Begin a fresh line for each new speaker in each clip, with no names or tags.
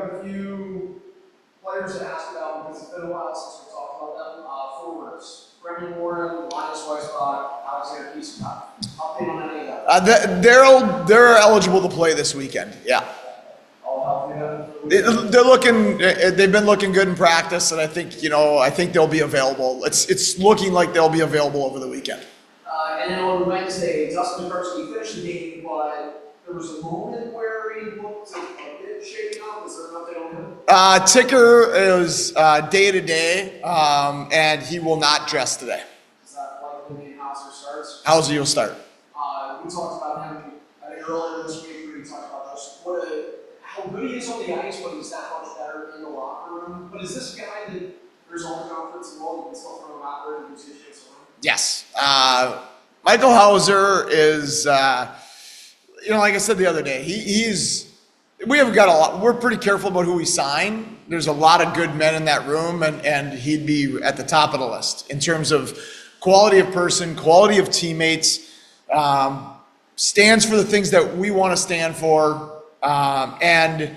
A few players to ask about because it's been a while since we talked about them. Forwards, Brendan Warren, Linus Weisbach, Alexander Kiesbach. Update on any of that?
They're eligible to play this weekend. Yeah.
All healthy then?
They're looking. They've been looking good in practice, and I think they'll be available. It's looking like they'll be available over the weekend.
And then on Wednesday, Dustin Karski finished the game, but there was a moment where he looked a bit shaken up. Is there an update on him?
Ticker is day to day, and he will not dress today.
Is that likely mean Hauser starts?
Hauser will start.
We talked about him, I think earlier this week, we talked about just how good he is on the ice, but he's that much better in the locker room. But is this a guy that there's all the confidence in the world, you can still throw him out there and use his shit?
Yes. Michael Hauser is, like I said the other day, we're pretty careful about who we sign. There's a lot of good men in that room, and he'd be at the top of the list in terms of quality of person, quality of teammates, stands for the things that we want to stand for, and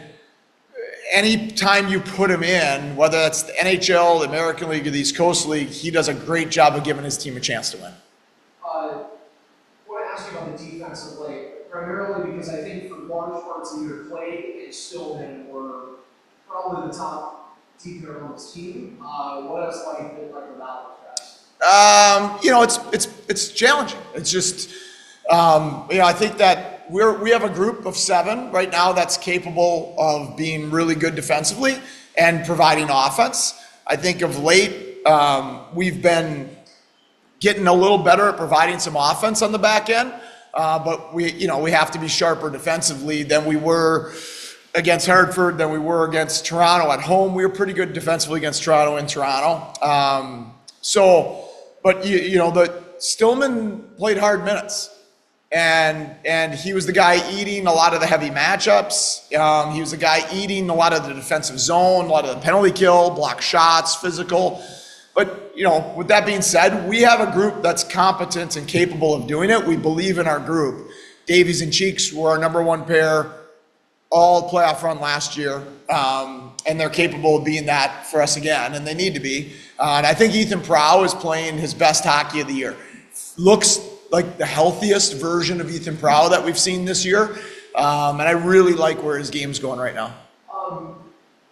any time you put him in, whether that's the NHL, the American League, or the East Coast League, he does a great job of giving his team a chance to win.
I want to ask you about the defensive play, primarily because I think for large parts of either Clay and Stillman were probably the top defender on this team. What else been like without those guys?
It's challenging. It's just, I think that we have a group of 7 right now that's capable of being really good defensively and providing offense. I think of late, we've been getting a little better at providing some offense on the back end, but we have to be sharper defensively than we were against Hartford, than we were against Toronto at home. We were pretty good defensively against Toronto in Toronto. But Stillman played hard minutes. And he was the guy eating a lot of the heavy matchups. He was the guy eating a lot of the defensive zone, a lot of the penalty kill, block shots, physical. But, with that being said, we have a group that's competent and capable of doing it. We believe in our group. Davies and Cheeks were our number 1 pair all playoff run last year. And they're capable of being that for us again, and they need to be. And I think Ethan Prow is playing his best hockey of the year. Looks like the healthiest version of Ethan Prow that we've seen this year. And I really like where his game's going right now.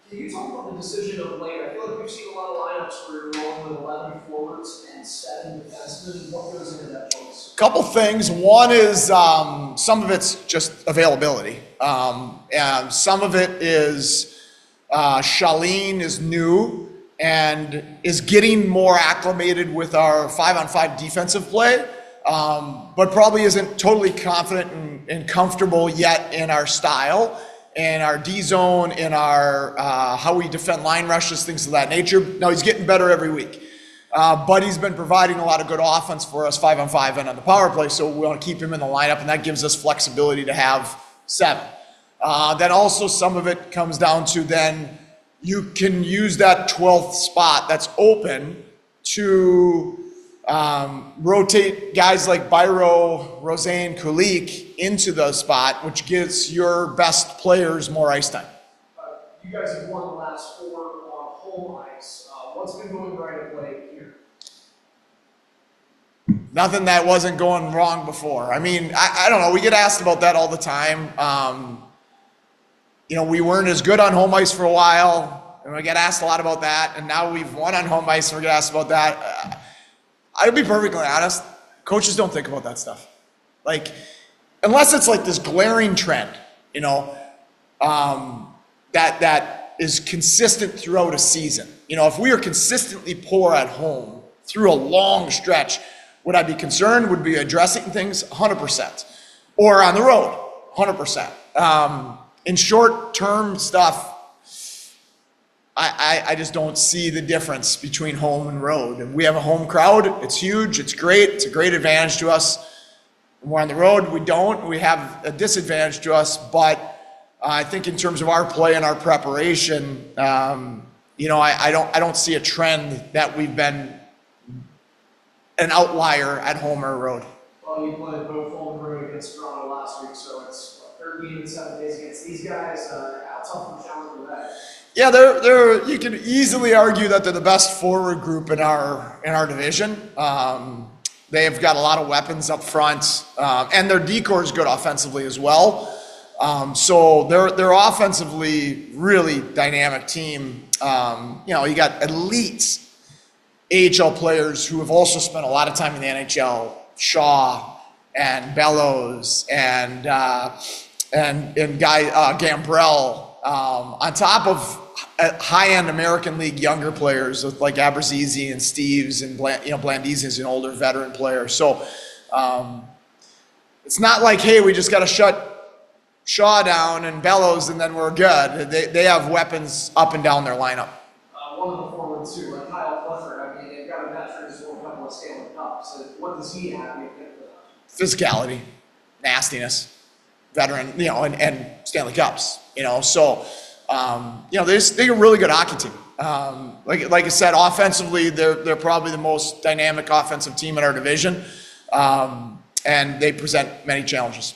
Can you talk about the decision of late? I feel like we've seen a lot of lineups where you're rolling with 11 forwards and 7 defensemen. What goes into that choice?
Couple things. One is some of it's just availability. And some of it is Charlene is new and is getting more acclimated with our 5-on-5 defensive play. But probably isn't totally confident and comfortable yet in our style, in our D zone, in our how we defend line rushes, things of that nature. Now he's getting better every week, but he's been providing a lot of good offense for us 5-on-5 and on the power play. So we want to keep him in the lineup, and that gives us flexibility to have 7. Then also some of it comes down to then you can use that 12th spot that's open to rotate guys like Byro, Rosane, Kulik into the spot, which gives your best players more ice time.
You guys have won the last 4 on home ice. What's been going right at play here?
Nothing that wasn't going wrong before. I mean, I don't know. We get asked about that all the time. We weren't as good on home ice for a while, and we get asked a lot about that. And now we've won on home ice, and we get asked about that. I'll be perfectly honest, coaches don't think about that stuff. Unless it's like this glaring trend, that is consistent throughout a season. If we are consistently poor at home through a long stretch, would I be concerned? Would be addressing things? 100%. Or on the road? 100%. In short-term stuff, I just don't see the difference between home and road. And we have a home crowd. It's huge. It's great. It's a great advantage to us. When we're on the road, we don't. We have a disadvantage to us. But I think in terms of our play and our preparation, I don't see a trend that we've been an outlier at home or road.
Well, you played both home and road against Toronto last week, so it's 13 and 7 days against these guys. tough of a challenge for that.
Yeah, they're you can easily argue that they're the best forward group in our division. They've got a lot of weapons up front, and their decor is good offensively as well. So they're offensively really dynamic team. You got elite AHL players who have also spent a lot of time in the NHL. Shaw and Bellows and Gambrell, on top of high-end American League younger players like Abruzzese and Steves and Blandese is an older veteran player. So it's not like, hey, we just got to shut Shaw down and Bellows and then we're good. They have weapons up and down their lineup.
One of the forwards too, like Kyle Clifford. I mean, they've got a veteran who's won a couple of Stanley Cups. So what does he have?
Physicality, nastiness, veteran, and Stanley Cups. So they're a really good hockey team. Like I said, offensively, they're probably the most dynamic offensive team in our division, and they present many challenges.